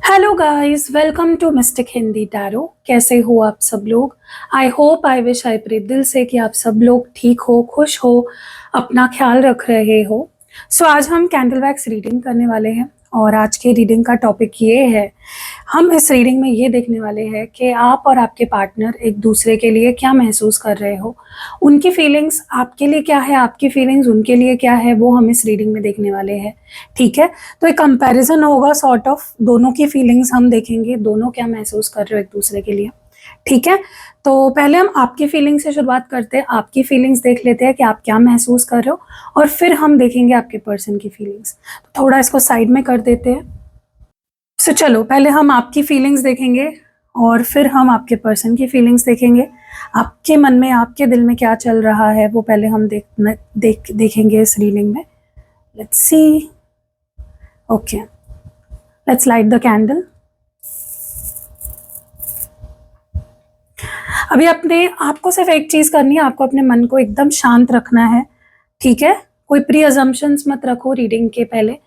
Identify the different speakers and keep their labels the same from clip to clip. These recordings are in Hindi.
Speaker 1: Hello guys, welcome to Mystic Hindi Tarot. कैसे हो आप सब लोग? I hope, I wish, I pray दिल से कि आप सब लोग ठीक हो, खुश हो, अपना ख्याल रख रहे हो। सो आज हम कैंडल वैक्स रीडिंग करने वाले हैं और आज के रीडिंग का टॉपिक ये है, हम इस रीडिंग में ये देखने वाले हैं कि आप और आपके पार्टनर एक दूसरे के लिए क्या महसूस कर रहे हो। उनकी फीलिंग्स आपके लिए क्या है, आपकी फीलिंग्स उनके लिए क्या है, वो हम इस रीडिंग में देखने वाले हैं। ठीक है, तो एक कंपैरिजन होगा सॉर्ट ऑफ, दोनों की फीलिंग्स हम देखेंगे, दोनों क्या महसूस कर रहे हो एक दूसरे के लिए। ठीक है, तो पहले हम आपकी फीलिंग से शुरुआत करते हैं, आपकी फीलिंग्स देख लेते हैं कि आप क्या महसूस कर रहे हो, और फिर हम देखेंगे आपके पर्सन की फीलिंग्स। तो थोड़ा इसको साइड में कर देते हैं। सो चलो, पहले हम आपकी फीलिंग्स देखेंगे और फिर हम आपके पर्सन की फीलिंग्स देखेंगे। आपके मन में, आपके दिल में क्या चल रहा है वो पहले हम देखेंगे इस रीडिंग में। Let's see. Okay, let's light the candle. अभी अपने आपको सिर्फ एक चीज करनी है, आपको अपने मन को एकदम शांत रखना है। ठीक है, कोई प्री अजम्पशंस मत रखो रीडिंग के पहले।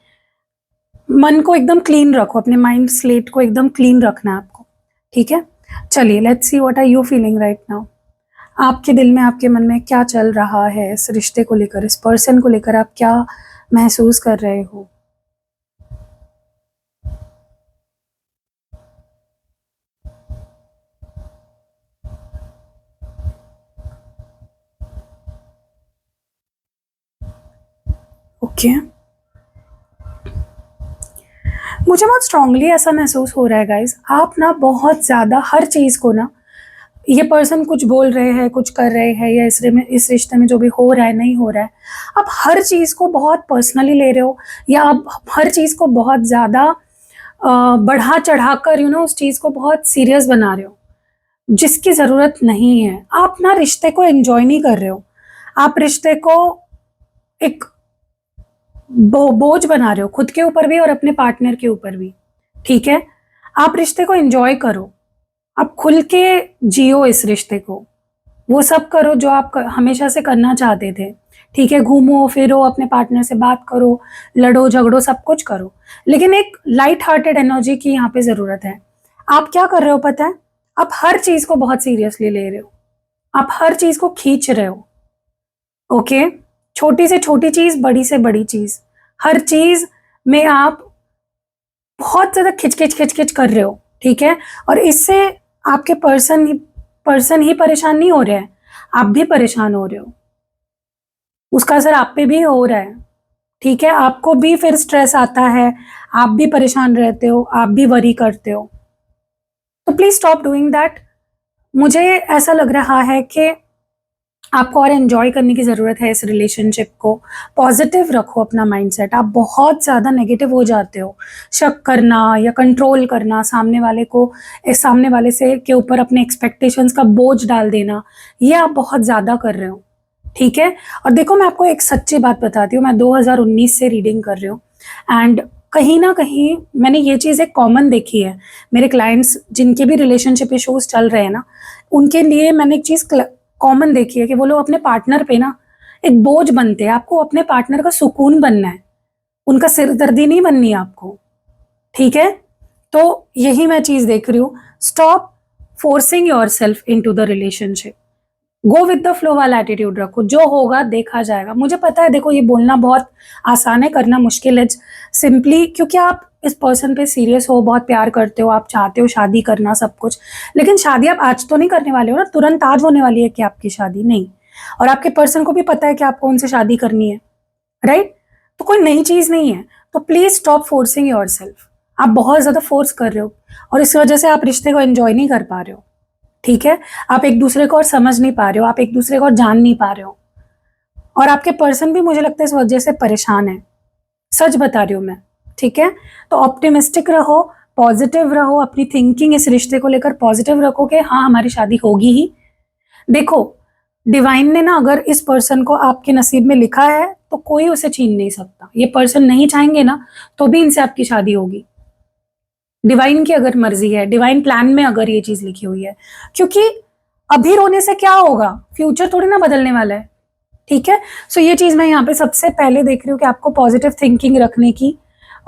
Speaker 1: मन को एकदम क्लीन रखो, अपने माइंड स्लेट को एकदम क्लीन रखना है आपको। ठीक है, चलिए, let's see what are you feeling right now. आपके दिल में, आपके मन में क्या चल रहा है इस रिश्ते को लेकर, इस पर्सन को लेकर, आप क्या महसूस कर रहे हो। ओके, मुझे बहुत स्ट्रांगली ऐसा महसूस हो रहा है गाइस, आप ना बहुत ज़्यादा हर चीज़ को ना, ये पर्सन कुछ बोल रहे हैं, कुछ कर रहे हैं, या इस रिश्ते में जो भी हो रहा है, नहीं हो रहा है, आप हर चीज़ को बहुत पर्सनली ले रहे हो, या आप हर चीज़ को बहुत ज़्यादा बढ़ा चढ़ा कर उस चीज़ को बहुत सीरियस बना रहे हो, जिसकी ज़रूरत नहीं है। आप ना रिश्ते को एंजॉय नहीं कर रहे हो, आप रिश्ते को एक बोझ बना रहे हो, खुद के ऊपर भी और अपने पार्टनर के ऊपर भी। ठीक है, आप रिश्ते को एंजॉय करो, आप खुल के जियो इस रिश्ते को, वो सब करो जो आप हमेशा से करना चाहते थे। ठीक है, घूमो फिरो, अपने पार्टनर से बात करो, लड़ो झगड़ो, सब कुछ करो, लेकिन एक लाइट हार्टेड एनर्जी की यहाँ पे जरूरत है। आप क्या कर रहे हो पता है, आप हर चीज को बहुत सीरियसली ले रहे हो, आप हर चीज को खींच रहे हो। ओके, छोटी से छोटी चीज, बड़ी से बड़ी चीज, हर चीज में आप बहुत ज्यादा खिच खिच खिच खिच कर रहे हो। ठीक है, और इससे आपके पर्सन ही परेशान नहीं हो रहे हैं, आप भी परेशान हो रहे हो, उसका असर आप पे भी हो रहा है। ठीक है, आपको भी फिर स्ट्रेस आता है, आप भी परेशान रहते हो, आप भी वरी करते हो। तो प्लीज स्टॉप डूइंग दैट। मुझे ऐसा लग रहा है कि आपको और एंजॉय करने की ज़रूरत है इस रिलेशनशिप को। पॉजिटिव रखो अपना माइंडसेट, आप बहुत ज़्यादा नेगेटिव हो जाते हो। शक करना या कंट्रोल करना, सामने वाले से के ऊपर अपने एक्सपेक्टेशंस का बोझ डाल देना, ये आप बहुत ज़्यादा कर रहे हो। ठीक है, और देखो, मैं आपको एक सच्ची बात बताती हूँ, मैं 2019 से रीडिंग कर रही हूँ, एंड कहीं ना कहीं मैंने ये चीज़ एक कॉमन देखी है। मेरे क्लाइंट्स जिनके भी रिलेशनशिप इश्यूज चल रहे हैं ना, उनके लिए मैंने एक चीज़ कॉमन देखी है कि वो लोग अपने पार्टनर पे ना एक बोझ बनते हैं। आपको अपने पार्टनर का सुकून बनना है, उनका सिरदर्दी नहीं बननी है आपको। ठीक है, तो यही मैं चीज देख रही हूँ। Stop forcing yourself into the relationship, go with the flow वाला एटीट्यूड रखो, जो होगा देखा जाएगा। मुझे पता है, देखो, ये बोलना बहुत आसान है, करना मुश्किल है, सिंपली क्योंकि आप इस पर्सन पे सीरियस हो, बहुत प्यार करते हो, आप चाहते हो शादी करना, सब कुछ। लेकिन शादी आप आज तो नहीं करने वाले हो ना, तुरंत आज होने वाली है कि आपकी शादी नहीं, और आपके पर्सन को भी पता है कि आपको उनसे शादी करनी है, राइट? तो कोई नई चीज नहीं है। तो please stop forcing your self, आप बहुत ज्यादा फोर्स कर रहे हो, और इस वजह से आप रिश्ते को एंजॉय नहीं कर पा रहे हो। ठीक है, आप एक दूसरे को और समझ नहीं पा रहे हो, आप एक दूसरे को और जान नहीं पा रहे हो, और आपके पर्सन भी मुझे लगता है इस वजह से परेशान है। सच बता रही हूँ मैं। ठीक है, तो ऑप्टिमिस्टिक रहो, पॉजिटिव रहो, अपनी थिंकिंग इस रिश्ते को लेकर पॉजिटिव रखो कि हाँ, हमारी शादी होगी ही। देखो, डिवाइन ने ना अगर इस पर्सन को आपके नसीब में लिखा है तो कोई उसे छीन नहीं सकता। ये पर्सन नहीं चाहेंगे ना तो भी इनसे आपकी शादी होगी, डिवाइन की अगर मर्जी है, डिवाइन प्लान में अगर ये चीज लिखी हुई है। क्योंकि अभी रोने से क्या होगा, फ्यूचर थोड़ी ना बदलने वाला है। ठीक है, सो ये चीज मैं यहाँ पे सबसे पहले देख रही हूँ कि आपको पॉजिटिव थिंकिंग रखने की,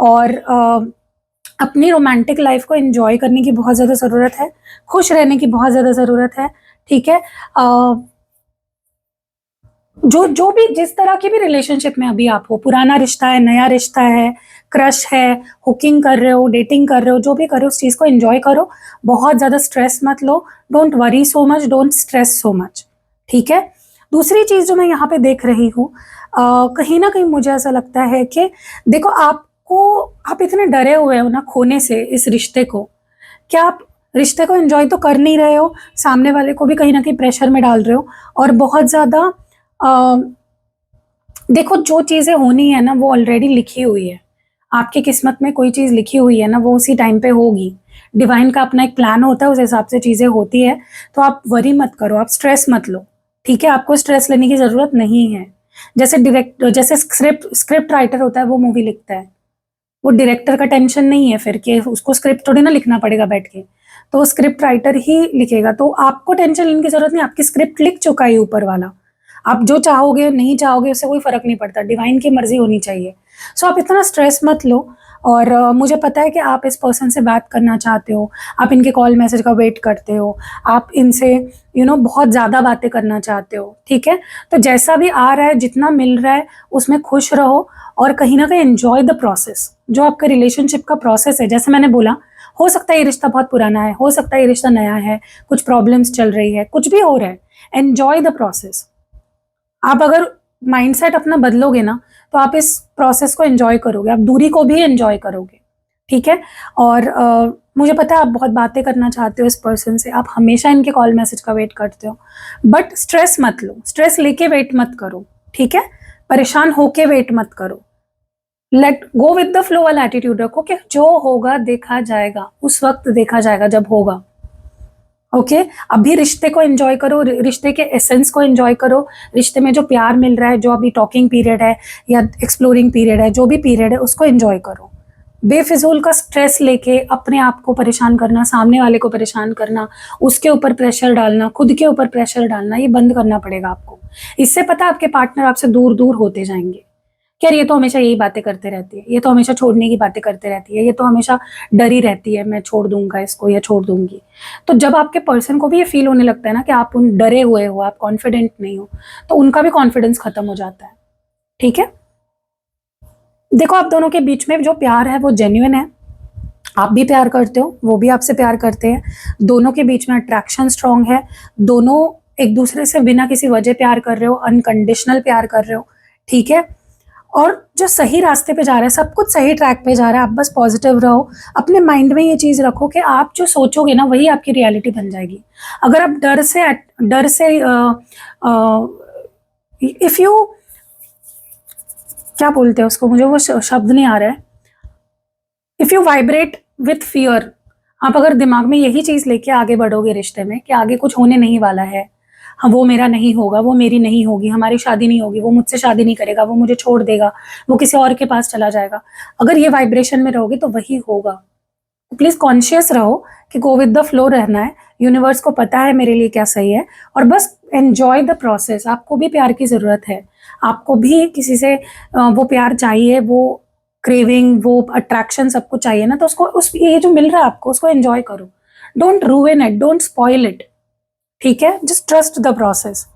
Speaker 1: और अपनी रोमांटिक लाइफ को एंजॉय करने की बहुत ज़्यादा ज़रूरत है, खुश रहने की बहुत ज़्यादा ज़रूरत है, ठीक है। जो जो भी जिस तरह की भी रिलेशनशिप में अभी आप हो, पुराना रिश्ता है, नया रिश्ता है, क्रश है, हुकिंग कर रहे हो, डेटिंग कर रहे हो, जो भी कर रहे हो उस चीज़ को एंजॉय करो, बहुत ज़्यादा स्ट्रेस मत लो, don't worry so much, don't stress so much, ठीक है। दूसरी चीज़ जो मैं यहाँ पे देख रही हूँ, कहीं ना कहीं मुझे ऐसा लगता है कि देखो आप इतने डरे हुए हो ना खोने से इस रिश्ते को, क्या आप रिश्ते को एंजॉय तो कर नहीं रहे हो, सामने वाले को भी कहीं ना कहीं प्रेशर में डाल रहे हो, और बहुत ज़्यादा देखो जो चीज़ें होनी है ना वो ऑलरेडी लिखी हुई है, आपकी किस्मत में कोई चीज़ लिखी हुई है ना वो उसी टाइम पे होगी, डिवाइन का अपना एक प्लान होता है, उस हिसाब से चीज़ें होती है। तो आप वरी मत करो, आप स्ट्रेस मत लो, ठीक है। आपको स्ट्रेस लेने की ज़रूरत नहीं है। जैसे स्क्रिप्ट राइटर होता है वो मूवी लिखता है, वो डायरेक्टर का टेंशन नहीं है फिर कि उसको स्क्रिप्ट थोड़ी ना लिखना पड़ेगा बैठ के, तो वो स्क्रिप्ट राइटर ही लिखेगा। तो आपको टेंशन लेने की जरूरत नहीं, आपकी स्क्रिप्ट लिख चुका है ऊपर वाला, आप जो चाहोगे नहीं चाहोगे उससे कोई फर्क नहीं पड़ता, डिवाइन की मर्जी होनी चाहिए। सो आप इतना स्ट्रेस मत लो। और मुझे पता है कि आप इस पर्सन से बात करना चाहते हो, आप इनके कॉल मैसेज का वेट करते हो, आप इनसे बहुत ज़्यादा बातें करना चाहते हो, ठीक है। तो जैसा भी आ रहा है, जितना मिल रहा है उसमें खुश रहो, और कहीं ना कहीं एंजॉय द प्रोसेस, जो आपका रिलेशनशिप का प्रोसेस है। जैसे मैंने बोला, हो सकता है ये रिश्ता बहुत पुराना है, हो सकता है ये रिश्ता नया है, कुछ प्रॉब्लम्स चल रही है, कुछ भी हो रहा है, एंजॉय द प्रोसेस। आप अगर माइंडसेट अपना बदलोगे ना तो आप इस प्रोसेस को एंजॉय करोगे, आप दूरी को भी एंजॉय करोगे, ठीक है। और मुझे पता है आप बहुत बातें करना चाहते हो इस पर्सन से, आप हमेशा इनके कॉल मैसेज का वेट करते हो, बट स्ट्रेस मत लो, स्ट्रेस लेके वेट मत करो, ठीक है। परेशान होके वेट मत करो, let go with the flow वाला एटीट्यूड रखो कि जो होगा देखा जाएगा, उस वक्त देखा जाएगा जब होगा, ओके। अभी रिश्ते को एंजॉय करो, रिश्ते के एसेंस को एंजॉय करो, रिश्ते में जो प्यार मिल रहा है, जो अभी टॉकिंग पीरियड है या एक्सप्लोरिंग पीरियड है, जो भी पीरियड है उसको एंजॉय करो। बेफिजूल का स्ट्रेस लेके अपने आप को परेशान करना, सामने वाले को परेशान करना, उसके ऊपर प्रेशर डालना, खुद के ऊपर प्रेशर डालना, ये बंद करना पड़ेगा आपको। इससे पता आपके पार्टनर आपसे दूर दूर होते जाएंगे, यार ये तो हमेशा यही बातें करते रहती है, ये तो हमेशा छोड़ने की बातें करते रहती है, ये तो हमेशा डरी रहती है, मैं छोड़ दूंगा इसको या छोड़ दूंगी। तो जब आपके पर्सन को भी ये फील होने लगता है ना कि आप उन डरे हुए हो, आप कॉन्फिडेंट नहीं हो, तो उनका भी कॉन्फिडेंस खत्म हो जाता है, ठीक है। देखो आप दोनों के बीच में जो प्यार है वो जेन्युइन है, आप भी प्यार करते हो, वो भी आपसे प्यार करते हैं, दोनों के बीच में अट्रैक्शन स्ट्रांग है, दोनों एक दूसरे से बिना किसी वजह प्यार कर रहे हो, अनकंडीशनल प्यार कर रहे हो, ठीक है। और जो सही रास्ते पे जा रहा है, सब कुछ सही ट्रैक पे जा रहा है, आप बस पॉजिटिव रहो, अपने माइंड में ये चीज़ रखो कि आप जो सोचोगे ना वही आपकी रियलिटी बन जाएगी। अगर आप डर से इफ़ यू, क्या बोलते हैं उसको, मुझे वो शब्द नहीं आ रहा है, if you vibrate with fear, आप अगर दिमाग में यही चीज़ लेके आगे बढ़ोगे रिश्ते में कि आगे कुछ होने नहीं वाला है, हाँ वो मेरा नहीं होगा, वो मेरी नहीं होगी, हमारी शादी नहीं होगी, वो मुझसे शादी नहीं करेगा, वो मुझे छोड़ देगा, वो किसी और के पास चला जाएगा, अगर ये वाइब्रेशन में रहोगे तो वही होगा। तो प्लीज़ कॉन्शियस रहो कि गो विद द फ्लो रहना है, यूनिवर्स को पता है मेरे लिए क्या सही है, और बस एन्जॉय द प्रोसेस। आपको भी प्यार की ज़रूरत है, आपको भी किसी से वो प्यार चाहिए, वो क्रेविंग, वो अट्रैक्शन सबको चाहिए ना, तो उसको ये जो मिल रहा है आपको उसको एंजॉय करो, don't रूइन it, don't spoil it, ठीक है। Just trust the process.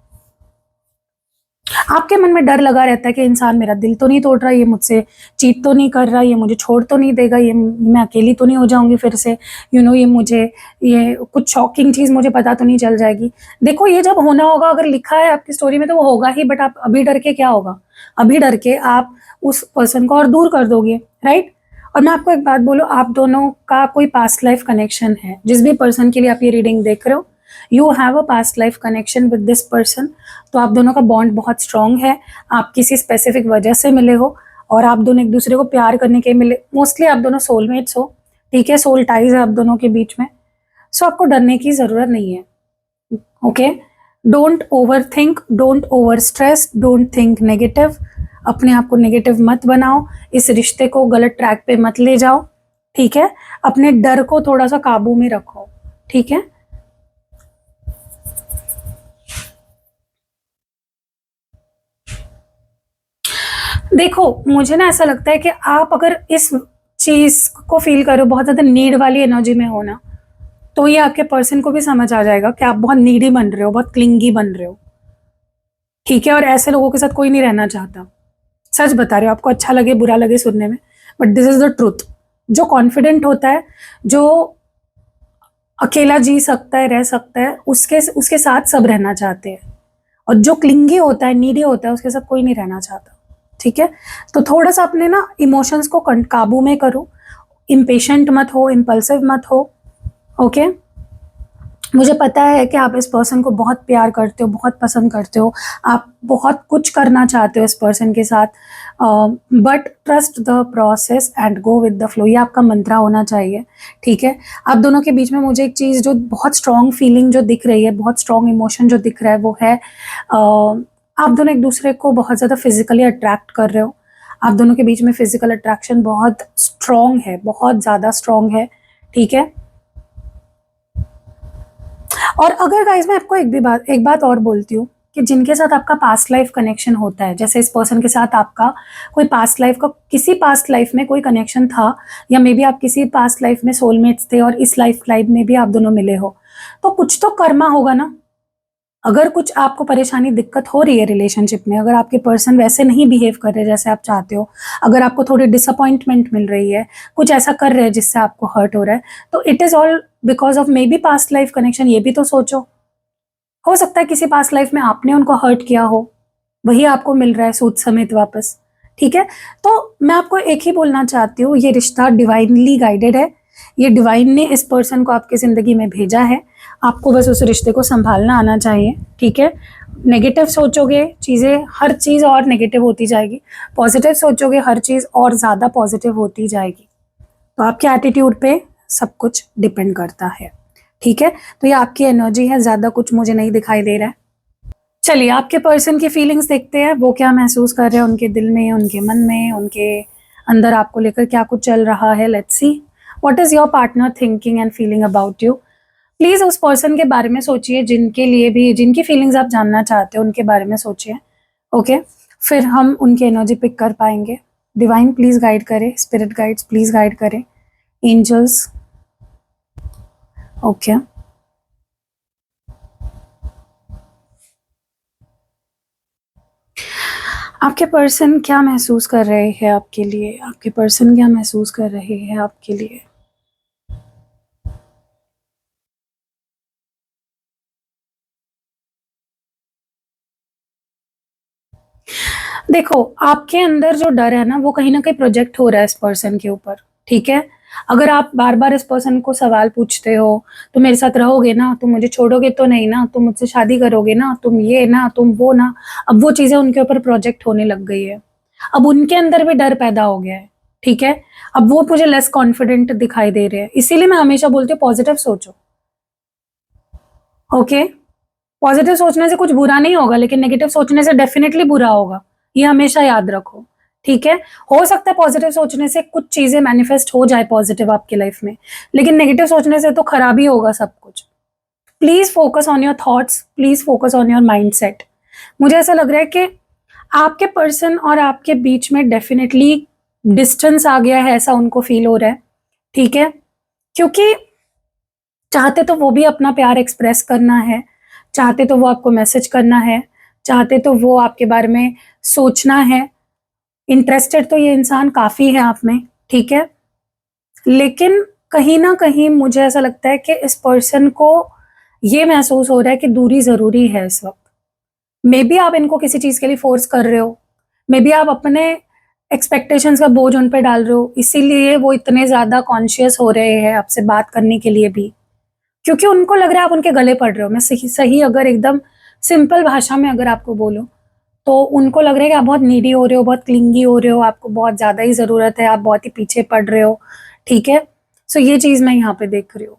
Speaker 1: आपके मन में डर लगा रहता है कि इंसान मेरा दिल तो नहीं तोड़ रहा, ये मुझसे चीट तो नहीं कर रहा, ये मुझे छोड़ तो नहीं देगा, ये मैं अकेली तो नहीं हो जाऊंगी फिर से, ये कुछ शॉकिंग चीज़ मुझे पता तो नहीं चल जाएगी। देखो ये जब होना होगा, अगर लिखा है आपकी स्टोरी में तो वो होगा ही, बट आप अभी डर के क्या होगा, अभी डर के आप उस पर्सन को और दूर कर दोगे, राइट। और मैं आपको एक बात बोलूँ, आप दोनों का कोई पास्ट लाइफ कनेक्शन है, जिस भी पर्सन के लिए आप ये रीडिंग देख रहे हो, you have a past life connection with this person. तो आप दोनों का बॉन्ड बहुत स्ट्रांग है, आप किसी स्पेसिफिक वजह से मिले हो, और आप दोनों एक दूसरे को प्यार करने के मिले, मोस्टली आप दोनों सोलमेट्स हो, ठीक है, सोल टाइज है आप दोनों के बीच में। सो आपको डरने की ज़रूरत नहीं है, okay. Don't over think, don't over stress, don't think negative, अपने आप को नेगेटिव मत बनाओ, इस रिश्ते को गलत ट्रैक पे मत ले जाओ, ठीक है। अपने डर को थोड़ा सा काबू में रखो, ठीक है। देखो मुझे ना ऐसा लगता है कि आप अगर इस चीज़ को फील करो, बहुत ज़्यादा नीड वाली एनर्जी में हो ना, तो ये आपके पर्सन को भी समझ आ जाएगा कि आप बहुत नीडी बन रहे हो, बहुत क्लिंगी बन रहे हो, ठीक है? और ऐसे लोगों के साथ कोई नहीं रहना चाहता। सच बता रही हूँ, आपको अच्छा लगे बुरा लगे सुनने में, but this is the truth. जो कॉन्फिडेंट होता है, जो अकेला जी सकता है, रह सकता है, उसके उसके साथ सब रहना चाहते हैं। और जो क्लिंगी होता है, नीडी होता है, उसके साथ कोई नहीं रहना चाहता, ठीक है? तो थोड़ा सा अपने ना इमोशंस को काबू में करो, इम्पेशेंट मत हो, इम्पल्सिव मत हो, ओके? मुझे पता है कि आप इस पर्सन को बहुत प्यार करते हो, बहुत पसंद करते हो, आप बहुत कुछ करना चाहते हो इस पर्सन के साथ, but trust the process and go with the flow, ये आपका मंत्रा होना चाहिए, ठीक है? आप दोनों के बीच में मुझे एक चीज़ जो बहुत स्ट्रॉन्ग फीलिंग जो दिख रही है, बहुत स्ट्रॉन्ग इमोशन जो दिख रहा है, वो है आप दोनों एक दूसरे को बहुत ज़्यादा फिजिकली अट्रैक्ट कर रहे हो। आप दोनों के बीच में फिजिकल अट्रैक्शन बहुत स्ट्रॉन्ग है, बहुत ज़्यादा स्ट्रॉन्ग है, ठीक है? और अगर गाइस मैं आपको एक बात और बोलती हूँ कि जिनके साथ आपका पास्ट लाइफ कनेक्शन होता है, जैसे इस पर्सन के साथ आपका कोई पास्ट लाइफ का किसी पास्ट लाइफ में कोई कनेक्शन था, या मे बी आप किसी पास्ट लाइफ में सोलमेट्स थे और इस लाइफ में भी आप दोनों मिले हो, तो कुछ तो कर्मा होगा ना। अगर कुछ आपको परेशानी दिक्कत हो रही है रिलेशनशिप में, अगर आपके पर्सन वैसे नहीं बिहेव कर रहे जैसे आप चाहते हो, अगर आपको थोड़ी डिसअपॉइंटमेंट मिल रही है, कुछ ऐसा कर रहे हैं जिससे आपको हर्ट हो रहा है, तो it is all because of may be past life connection. ये भी तो सोचो, हो सकता है किसी पास्ट लाइफ में आपने उनको हर्ट किया हो, वही आपको मिल रहा है सूद समेत वापस, ठीक है? तो मैं आपको एक ही बोलना चाहती हूँ, ये रिश्ता डिवाइनली गाइडेड है, ये डिवाइन ने इस पर्सन को आपकी ज़िंदगी में भेजा है, आपको बस उस रिश्ते को संभालना आना चाहिए, ठीक है? नेगेटिव सोचोगे चीज़ें, हर चीज़ और नेगेटिव होती जाएगी, पॉजिटिव सोचोगे हर चीज़ और ज़्यादा पॉजिटिव होती जाएगी। तो आपके एटीट्यूड पे सब कुछ डिपेंड करता है, ठीक है? तो ये आपकी एनर्जी है, ज़्यादा कुछ मुझे नहीं दिखाई दे रहा है। चलिए आपके पर्सन की फीलिंग्स देखते हैं, वो क्या महसूस कर रहे हैं उनके दिल में, उनके मन में, उनके अंदर आपको लेकर क्या कुछ चल रहा है। Let's see what is your partner thinking and feeling about you. Please उस पर्सन के बारे में सोचिए, जिनके लिए भी जिनकी फीलिंग्स आप जानना चाहते हो उनके बारे में सोचिए, ओके? फिर हम उनकी एनर्जी पिक कर पाएंगे। डिवाइन प्लीज़ गाइड करें, स्पिरिट गाइड्स प्लीज़ गाइड करें, एंजल्स, ओके? आपके पर्सन क्या महसूस कर रहे हैं आपके लिए? आपके पर्सन क्या महसूस कर रहे हैं आपके लिए? देखो, आपके अंदर जो डर है ना, वो कहीं न कहीं प्रोजेक्ट हो रहा है इस पर्सन के ऊपर, ठीक है? अगर आप बार-बार इस पर्सन को सवाल पूछते हो, "तुम मेरे साथ रहोगे ना? तुम मुझे छोड़ोगे तो नहीं ना? तुम मुझसे शादी करोगे ना? तुम ये ना, तुम वो ना।" अब वो चीज़ें उनके ऊपर प्रोजेक्ट होने लग गई है। अब उनके अंदर भी डर पैदा हो गया है, ठीक है? अब वो मुझे लेस कॉन्फिडेंट दिखाई दे रहे हैं। इसीलिए मैं हमेशा बोलती हूँ पॉज़िटिव सोचो, ओके? पॉज़िटिव सोचने से कुछ बुरा नहीं होगा, लेकिन नेगेटिव सोचने से डेफ़िनिटली बुरा होगा। ये हमेशा याद रखो, ठीक है? हो सकता है पॉज़िटिव सोचने से कुछ चीज़ें मैनिफेस्ट हो जाए पॉज़िटिव आपकी लाइफ़ में, लेकिन नेगेटिव सोचने से तो खराब ही होगा सब कुछ। Please focus on your thoughts, please focus on your mindset. मुझे ऐसा लग रहा है कि आपके पर्सन और आपके बीच में डेफ़िनिटली डिस्टेंस आ गया है, ऐसा उनको फ़ील हो रहा है, ठीक है? क्योंकि चाहते तो वो भी अपना प्यार एक्सप्रेस करना है, चाहते तो वो आपको मैसेज करना है, चाहते तो वो आपके बारे में सोचना है, इंटरेस्टेड तो ये इंसान काफ़ी है आप में, ठीक है? लेकिन कहीं न कहीं मुझे ऐसा लगता है कि इस पर्सन को ये महसूस हो रहा है कि दूरी ज़रूरी है इस वक़्त। मेबी आप इनको किसी चीज़ के लिए फ़ोर्स कर रहे हो, मेबी आप अपने एक्सपेक्टेशंस का बोझ उन पे डाल रहे हो, इसीलिए वो इतने ज़्यादा कॉन्शियस हो रहे हैं आपसे बात करने के लिए भी। क्योंकि उनको लग रहा है आप उनके गले पड़ रहे हो। मैं सही सही अगर एकदम सिंपल भाषा में अगर आपको बोलूँ, तो उनको लग रहा है कि आप बहुत नीडी हो रहे हो, बहुत क्लिंगी हो रहे हो, आपको बहुत ज़्यादा ही ज़रूरत है, आप बहुत ही पीछे पड़ रहे हो, ठीक है? सो ये चीज़ मैं यहाँ पे देख रही हूँ।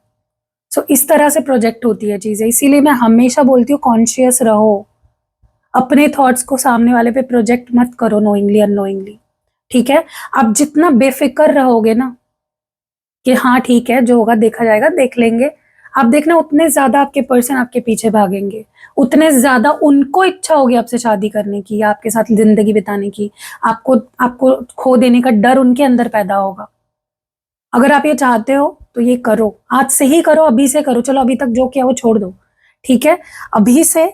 Speaker 1: सो इस तरह से प्रोजेक्ट होती है चीज़ें, इसीलिए मैं हमेशा बोलती हूँ कॉन्शियस रहो। अपने थॉट्स को सामने वाले पे प्रोजेक्ट मत करो नोइंगली अननोइंगली, ठीक है? आप जितना बेफ़िक्र रहोगे ना कि हाँ ठीक है, जो होगा देखा जाएगा, देख लेंगे। आप देखना उतने ज़्यादा आपके पर्सन आपके पीछे भागेंगे, उतने ज़्यादा उनको इच्छा होगी आपसे शादी करने की या आपके साथ ज़िंदगी बिताने की। आपको आपको खो देने का डर उनके अंदर पैदा होगा, अगर आप ये चाहते हो तो ये करो, आज से ही करो, अभी से करो। चलो अभी तक जो किया वो छोड़ दो, ठीक है? अभी से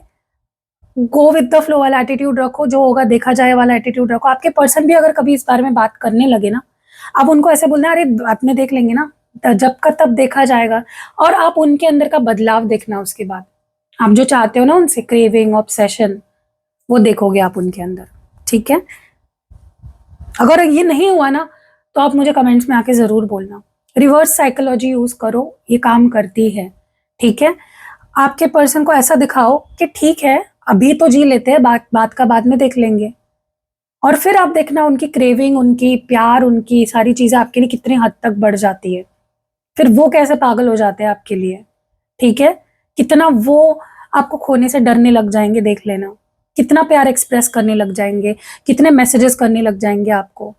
Speaker 1: गो विद द फ्लो वाला एटीट्यूड रखो, जो होगा देखा जाए वाला एटीट्यूड रखो। आपके पर्सन भी अगर कभी इस बारे में बात करने लगे ना, आप उनको ऐसे बोलना, अरे बाद में देख लेंगे ना, जब का तब देखा जाएगा। और आप उनके अंदर का बदलाव देखना, उसके बाद आप जो चाहते हो ना उनसे, क्रेविंग, ऑब्सेशन, वो देखोगे आप उनके अंदर, ठीक है? अगर ये नहीं हुआ ना, तो आप मुझे कमेंट्स में आके जरूर बोलना। रिवर्स साइकोलॉजी यूज करो, ये काम करती है, ठीक है? आपके पर्सन को ऐसा दिखाओ कि ठीक है, अभी तो जी लेते हैं, बात बात का बाद में देख लेंगे। और फिर आप देखना उनकी क्रेविंग, उनकी प्यार, उनकी सारी चीजें आपके लिए कितनी हद तक बढ़ जाती है। फिर वो कैसे पागल हो जाते हैं आपके लिए, ठीक है? कितना वो आपको खोने से डरने लग जाएंगे, देख लेना। कितना प्यार एक्सप्रेस करने लग जाएंगे, कितने मैसेजेस करने लग जाएंगे आपको,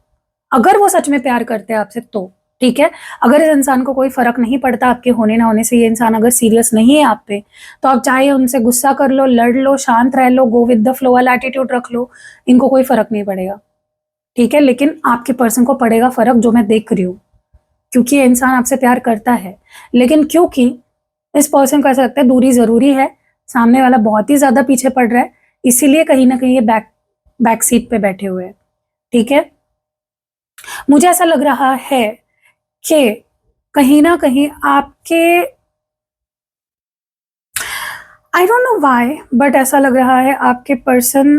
Speaker 1: अगर वो सच में प्यार करते हैं आपसे तो, ठीक है? अगर इस इंसान को कोई फर्क नहीं पड़ता आपके होने ना होने से, ये इंसान अगर सीरियस नहीं है आप पे, तो आप चाहे उनसे गुस्सा कर लो, लड़ लो, शांत रह लो, गो विद द फ्लो वाला एटीट्यूड रख लो, इनको कोई फर्क नहीं पड़ेगा, ठीक है? लेकिन आपके पर्सन को पड़ेगा फर्क, जो मैं देख रही हूँ, क्योंकि ये इंसान आपसे प्यार करता है। लेकिन क्योंकि इस पर्सन को ऐसा लगता है दूरी जरूरी है, सामने वाला बहुत ही ज्यादा पीछे पड़ रहा है, इसीलिए कहीं ना कहीं ये बैक सीट पे बैठे हुए हैं, ठीक है? मुझे ऐसा लग रहा है कि कहीं ना कहीं आपके, I don't know why, but ऐसा लग रहा है आपके पर्सन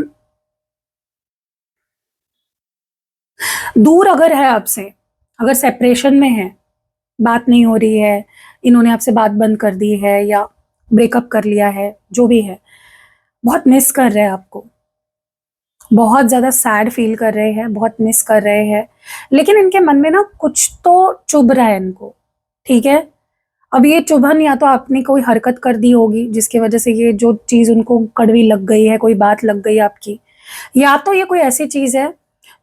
Speaker 1: दूर अगर है आपसे, अगर सेपरेशन में है, बात नहीं हो रही है, इन्होंने आपसे बात बंद कर दी है या ब्रेकअप कर लिया है, जो भी है, बहुत मिस कर रहे हैं आपको, बहुत ज्यादा सैड फील कर रहे हैं, बहुत मिस कर रहे हैं। लेकिन इनके मन में ना कुछ तो चुभ रहा है इनको, ठीक है? अब ये चुभन या तो आपने कोई हरकत कर दी होगी जिसकी वजह से ये जो चीज उनको कड़वी लग गई है, कोई बात लग गई आपकी, या तो ये कोई ऐसी चीज है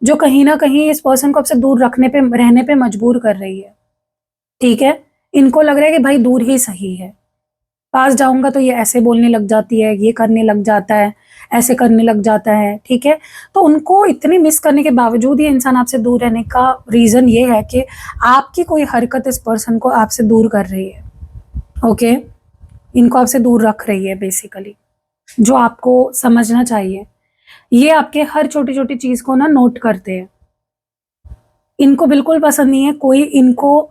Speaker 1: जो कहीं ना कहीं इस पर्सन को आपसे दूर रखने पे, रहने पे मजबूर कर रही है, ठीक है? इनको लग रहा है कि भाई दूर ही सही है, पास जाऊंगा तो ये ऐसे बोलने लग जाती है, ये करने लग जाता है, ऐसे करने लग जाता है, ठीक है? तो उनको इतनी मिस करने के बावजूद ये इंसान आपसे दूर रहने का रीजन ये है कि आपकी कोई हरकत इस पर्सन को आपसे दूर कर रही है, ओके? इनको आपसे दूर रख रही है बेसिकली, जो आपको समझना चाहिए। ये आपके हर छोटी छोटी चीज को ना नोट करते हैं, इनको बिल्कुल पसंद नहीं है कोई इनको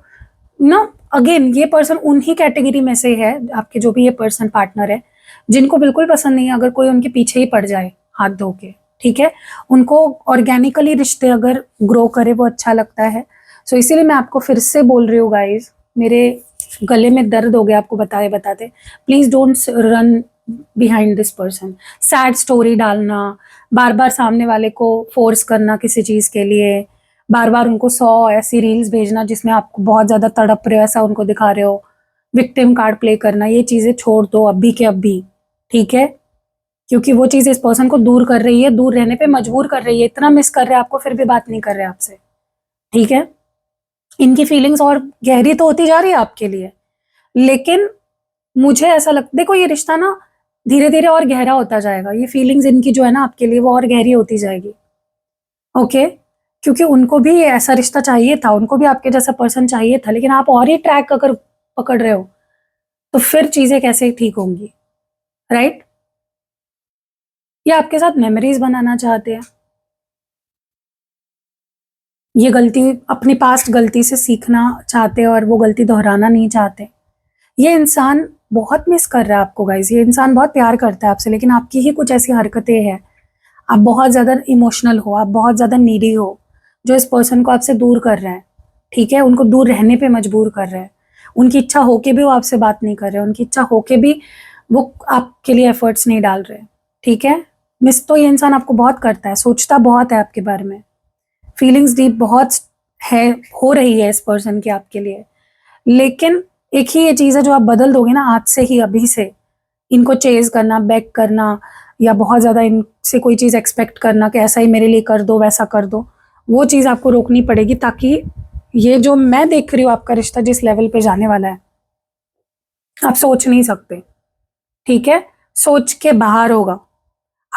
Speaker 1: ना, अगेन ये पर्सन उन्हीं कैटेगरी में से है, आपके जो भी ये पर्सन पार्टनर है, जिनको बिल्कुल पसंद नहीं है अगर कोई उनके पीछे ही पड़ जाए हाथ धो के, ठीक है? उनको ऑर्गेनिकली रिश्ते अगर ग्रो करे वो अच्छा लगता है। सो इसीलिए मैं आपको फिर से बोल रही हूँ गाइज, मेरे गले में दर्द हो गया आपको बताते बताते, please don't run behind this person. Sad story डालना, बार बार सामने वाले को फोर्स करना किसी चीज के लिए, बार बार उनको 100 ऐसी रील्स भेजना जिसमें आप बहुत ज्यादा तड़प रहे हो, ऐसा उनको दिखा रहे हो, विक्टिम कार्ड प्ले करना, ये चीजें छोड़ दो अभी के अभी, ठीक है? क्योंकि वो चीज इस पर्सन को दूर कर रही है, दूर रहने पे मजबूर कर रही है, इतना मिस कर रहे हैं आपको फिर भी बात नहीं कर रहे आपसे, ठीक है? इनकी फीलिंग्स और गहरी तो होती जा रही है आपके लिए, लेकिन मुझे ऐसा लगता, देखो ये रिश्ता ना धीरे धीरे और गहरा होता जाएगा, ये फीलिंग्स इनकी जो है ना आपके लिए वो और गहरी होती जाएगी, ओके? क्योंकि उनको भी ऐसा रिश्ता चाहिए था, उनको भी आपके जैसा पर्सन चाहिए था, लेकिन आप और ही ट्रैक अगर पकड़ रहे हो तो फिर चीजें कैसे ठीक होंगी, राइट? ये आपके साथ मेमोरीज बनाना चाहते हैं, ये गलती, अपनी पास्ट गलती से सीखना चाहते हैं और वो गलती दोहराना नहीं चाहते। ये इंसान बहुत मिस कर रहा है आपको गाइज, ये इंसान बहुत प्यार करता है आपसे, लेकिन आपकी ही कुछ ऐसी हरकतें हैं, आप बहुत ज्यादा इमोशनल हो, आप बहुत ज्यादा नीडी हो, जो इस पर्सन को आपसे दूर कर रहा है, ठीक है? उनको दूर रहने पे मजबूर कर रहा है। उनकी इच्छा होके भी वो आपसे बात नहीं कर रहे, उनकी इच्छा होके भी वो आपके लिए एफर्ट्स नहीं डाल रहे, ठीक है? मिस तो ये इंसान आपको बहुत करता है, सोचता बहुत है आपके बारे में, फीलिंग्स डीप बहुत है, हो रही है इस पर्सन की आपके लिए। लेकिन एक ही ये चीज है जो आप बदल दोगे ना आज से ही, अभी से, इनको चेज करना, बैक करना, या बहुत ज्यादा इनसे कोई चीज एक्सपेक्ट करना कि ऐसा ही मेरे लिए कर दो, वैसा कर दो, वो चीज आपको रोकनी पड़ेगी, ताकि ये जो मैं देख रही हूँ आपका रिश्ता जिस लेवल पे जाने वाला है, आप सोच नहीं सकते, ठीक है? सोच के बाहर होगा।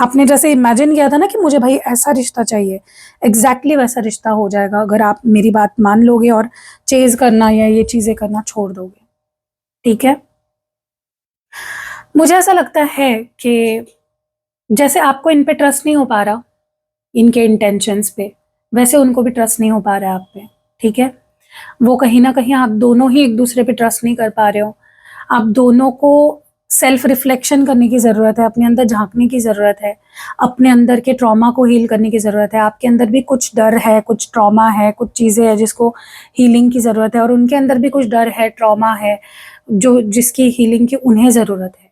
Speaker 1: आपने जैसे इमेजिन किया था ना कि मुझे भाई ऐसा रिश्ता चाहिए, एग्जैक्टली वैसा रिश्ता हो जाएगा अगर आप मेरी बात मान लोगे और चेज करना या ये चीजें करना छोड़ दोगे। ठीक है, मुझे ऐसा लगता है कि जैसे आपको इन पे ट्रस्ट नहीं हो पा रहा, इनके इंटेंशंस पे, वैसे उनको भी ट्रस्ट नहीं हो पा रहा है आप पे। ठीक है, वो कहीं ना कहीं आप दोनों ही एक दूसरे पे ट्रस्ट नहीं कर पा रहे हो। आप दोनों को सेल्फ रिफ्लेक्शन करने की ज़रूरत है, अपने अंदर झांकने की ज़रूरत है, अपने अंदर के ट्रॉमा को हील करने की ज़रूरत है। आपके अंदर भी कुछ डर है, कुछ ट्रॉमा है, कुछ चीज़ें हैं जिसको हीलिंग की ज़रूरत है, और उनके अंदर भी कुछ डर है, ट्रॉमा है, जो जिसकी हीलिंग की उन्हें ज़रूरत है।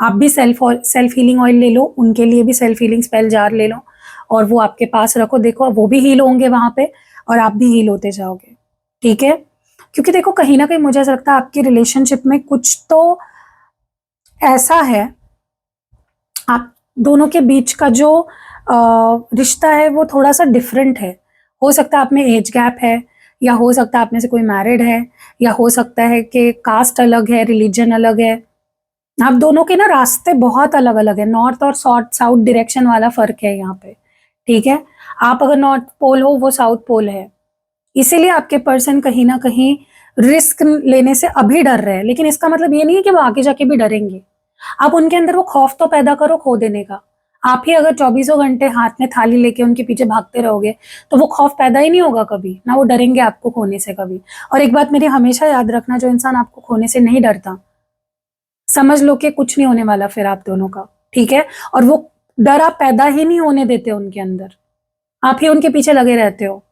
Speaker 1: आप भी सेल्फ हीलिंग ऑयल ले लो, उनके लिए भी सेल्फ हीलिंग स्पेल जार ले लो, और वो आपके पास रखो। देखो वो भी हील होंगे वहाँ पे, और आप भी हील होते जाओगे। ठीक है, क्योंकि देखो कहीं ना कहीं मुझे ऐसा लगता है आपकी रिलेशनशिप में कुछ तो ऐसा है, आप दोनों के बीच का जो रिश्ता है वो थोड़ा सा डिफरेंट है। हो सकता है आप में एज गैप है, या हो सकता है आप में से कोई मैरिड है, या हो सकता है कि कास्ट अलग है, रिलीजन अलग है। आप दोनों के ना रास्ते बहुत अलग अलग है, नॉर्थ और साउथ डायरेक्शन वाला फर्क है यहाँ पे। ठीक है, आप अगर नॉर्थ पोल हो, वो साउथ पोल है, इसीलिए आपके पर्सन कहीं ना कहीं रिस्क लेने से अभी डर रहे हैं। लेकिन इसका मतलब ये नहीं है कि वो आगे जाके भी डरेंगे। आप उनके अंदर वो खौफ तो पैदा करो खो देने का। आप ही अगर चौबीसों घंटे हाथ में थाली लेके उनके पीछे भागते रहोगे तो वो खौफ पैदा ही नहीं होगा कभी ना, वो डरेंगे आपको खोने से कभी। और एक बात मेरी हमेशा याद रखना, जो इंसान आपको खोने से नहीं डरता, समझ लो कि कुछ नहीं होने वाला फिर आप दोनों का। ठीक है, और वो डर आप पैदा ही नहीं होने देते उनके अंदर, आप ही उनके पीछे लगे रहते हो।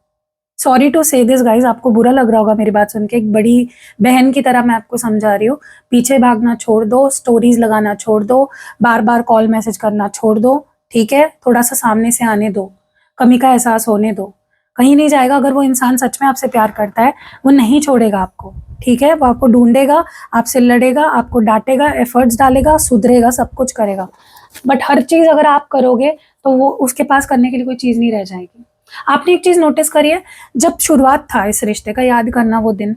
Speaker 1: सॉरी टू से दिस गाइज, आपको बुरा लग रहा होगा मेरी बात सुन के, एक बड़ी बहन की तरह मैं आपको समझा रही हूँ। पीछे भागना छोड़ दो, स्टोरीज लगाना छोड़ दो, बार बार कॉल मैसेज करना छोड़ दो। ठीक है, थोड़ा सा सामने से आने दो, कमी का एहसास होने दो। कहीं नहीं जाएगा, अगर वो इंसान सच में आपसे प्यार करता है वो नहीं छोड़ेगा आपको। ठीक है, वो आपको ढूंढेगा, आपसे लड़ेगा, आपको डांटेगा, एफर्ट्स डालेगा, सुधरेगा, सब कुछ करेगा। बट हर चीज अगर आप करोगे तो वो उसके पास करने के लिए कोई चीज नहीं रह जाएगी। आपने एक चीज नोटिस करी है, जब शुरुआत था इस रिश्ते का, याद करना वो दिन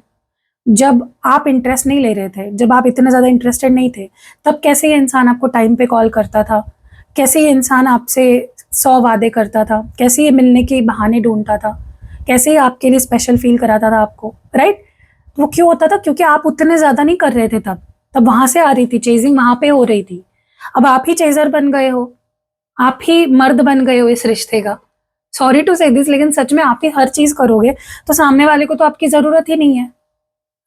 Speaker 1: जब आप इंटरेस्ट नहीं ले रहे थे, जब आप इतने ज्यादा इंटरेस्टेड नहीं थे, तब कैसे ये इंसान आपको टाइम पे कॉल करता था, कैसे ये इंसान आपसे 100 वादे करता था, कैसे ये मिलने के बहाने ढूंढता था, कैसे ये आपके लिए स्पेशल फील कराता था आपको, राइट? वो क्यों होता था? क्योंकि आप उतने ज्यादा नहीं कर रहे थे तब वहां से आ रही थी चेजिंग, वहां पे हो रही थी। अब आप ही चेजर बन गए हो, आप ही मर्द बन गए हो इस रिश्ते का। सॉरी टू से दिस, लेकिन सच में आप ही हर चीज करोगे तो सामने वाले को तो आपकी जरूरत ही नहीं है,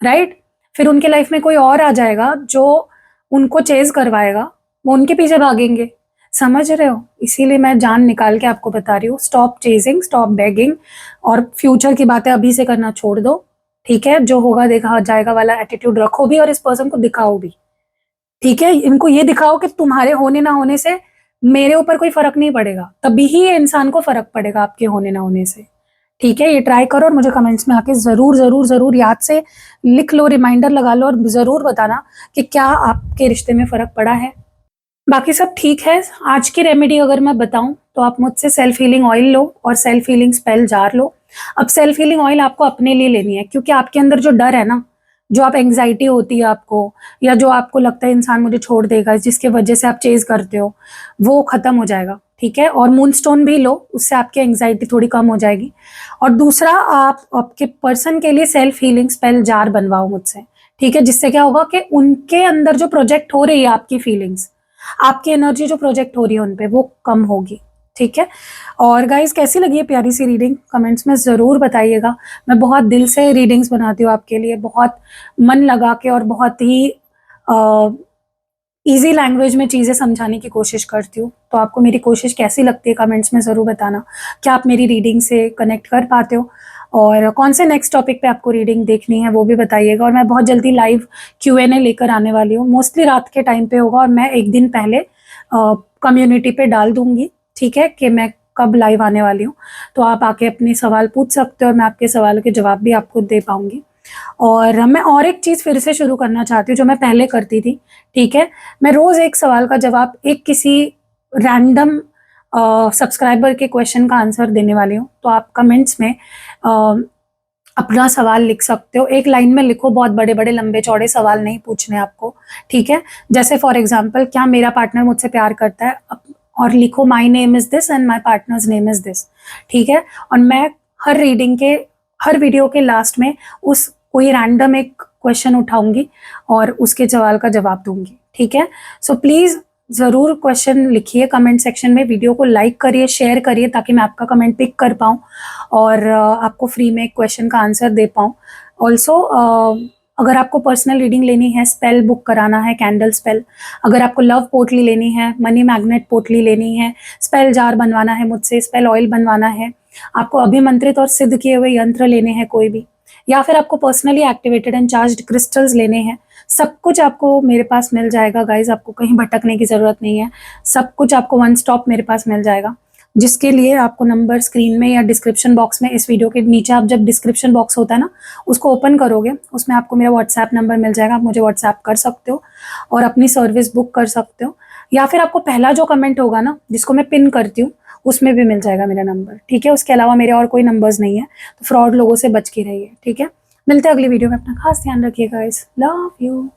Speaker 1: राइट? फिर उनके लाइफ में कोई और आ जाएगा जो उनको चेज करवाएगा, वो उनके पीछे भागेंगे। समझ रहे हो? इसीलिए मैं जान निकाल के आपको बता रही हूँ, स्टॉप चेजिंग, स्टॉप बेगिंग, और फ्यूचर की बातें अभी से करना छोड़ दो। ठीक है, जो होगा देखा जाएगा वाला एटीट्यूड रखो भी, और इस पर्सन को दिखाओ भी। ठीक है, इनको ये दिखाओ कि तुम्हारे होने ना होने से मेरे ऊपर कोई फर्क नहीं पड़ेगा, तभी ही ये इंसान को फर्क पड़ेगा आपके होने ना होने से। ठीक है, ये ट्राई करो और मुझे कमेंट्स में आके जरूर जरूर जरूर याद से लिख लो, रिमाइंडर लगा लो, और जरूर बताना कि क्या आपके रिश्ते में फर्क पड़ा है। बाकी सब ठीक है। आज की रेमेडी अगर मैं बताऊं तो आप मुझसे सेल्फ हीलिंग ऑयल लो और सेल्फ हीलिंग स्पेल जार लो। अब सेल्फ हीलिंग ऑयल आपको अपने लिए लेनी है, क्योंकि आपके अंदर जो डर है ना, जो आप एंग्जाइटी होती है आपको, या जो आपको लगता है इंसान मुझे छोड़ देगा, जिसके वजह से आप चेज करते हो, वो खत्म हो जाएगा। ठीक है, और मून स्टोन भी लो, उससे आपकी एंग्जाइटी थोड़ी कम हो जाएगी। और दूसरा, आप आपके पर्सन के लिए सेल्फ हीलिंग स्पेल जार बनवाओ मुझसे। ठीक है, जिससे क्या होगा कि उनके अंदर जो प्रोजेक्ट हो रही है आपकी फीलिंग्स, आपकी एनर्जी जो प्रोजेक्ट हो रही है उन पे, वो कम होगी। ठीक है, और गाइस कैसी लगी है प्यारी सी रीडिंग, कमेंट्स में ज़रूर बताइएगा। मैं बहुत दिल से रीडिंग्स बनाती हूँ आपके लिए, बहुत मन लगा के, और बहुत ही इजी लैंग्वेज में चीज़ें समझाने की कोशिश करती हूँ। तो आपको मेरी कोशिश कैसी लगती है कमेंट्स में ज़रूर बताना। क्या आप मेरी रीडिंग से कनेक्ट कर पाते हो, और कौन से नेक्स्ट टॉपिक पे आपको रीडिंग देखनी है वो भी बताइएगा। और मैं बहुत जल्दी लाइव Q&A लेकर आने वाली हूँ, मोस्टली रात के टाइम पे होगा, और मैं एक दिन पहले कम्युनिटी पे डाल दूंगी। ठीक है, कि मैं कब लाइव आने वाली हूँ, तो आप आके अपने सवाल पूछ सकते हो, और मैं आपके सवालों के जवाब भी आपको दे पाऊंगी। और मैं और एक चीज़ फिर से शुरू करना चाहती हूँ जो मैं पहले करती थी। ठीक है, मैं रोज़ एक सवाल का जवाब एक किसी रैंडम सब्सक्राइबर के क्वेश्चन का आंसर देने वाली हूँ। तो आप कमेंट्स में अपना सवाल लिख सकते हो, एक लाइन में लिखो, बहुत बड़े बड़े लंबे चौड़े सवाल नहीं पूछने आपको। ठीक है, जैसे फॉर एग्जांपल, क्या मेरा पार्टनर मुझसे प्यार करता है? और लिखो my name is this and my partners name is this, ठीक है। और मैं हर रीडिंग के, हर वीडियो के लास्ट में उस कोई रैंडम एक क्वेश्चन उठाऊंगी और उसके सवाल का जवाब दूंगी, ठीक है। सो प्लीज़ ज़रूर क्वेश्चन लिखिए कमेंट सेक्शन में, वीडियो को लाइक करिए, शेयर करिए, ताकि मैं आपका कमेंट पिक कर पाऊँ और आपको फ्री में एक क्वेश्चन का आंसर दे पाऊँ। ऑल्सो अगर आपको पर्सनल रीडिंग लेनी है, स्पेल बुक कराना है, कैंडल स्पेल, अगर आपको लव पोटली लेनी है, मनी मैग्नेट पोटली लेनी है, स्पेल जार बनवाना है मुझसे, स्पेल ऑयल बनवाना है, आपको अभिमंत्रित और सिद्ध किए हुए यंत्र लेने हैं कोई भी, या फिर आपको personally activated and charged crystals लेने हैं, सब कुछ आपको मेरे पास मिल जाएगा गाइज। आपको कहीं भटकने की ज़रूरत नहीं है, सब कुछ आपको वन स्टॉप मेरे पास मिल जाएगा। जिसके लिए आपको नंबर स्क्रीन में या डिस्क्रिप्शन बॉक्स में, इस वीडियो के नीचे आप जब डिस्क्रिप्शन बॉक्स होता है ना, उसको ओपन करोगे, उसमें आपको मेरा व्हाट्सएप नंबर मिल जाएगा, आप मुझे व्हाट्सएप कर सकते हो और अपनी सर्विस बुक कर सकते हो। या फिर आपको पहला जो कमेंट होगा ना, जिसको मैं पिन करती हूँ, उसमें भी मिल जाएगा मेरा नंबर, ठीक है। उसके अलावा मेरे और कोई नंबर्स नहीं है, तो फ्रॉड लोगों से बच के रहिए, ठीक है। मिलते हैं अगली वीडियो में, अपना खास ध्यान रखिएगा गाइस, लव यू।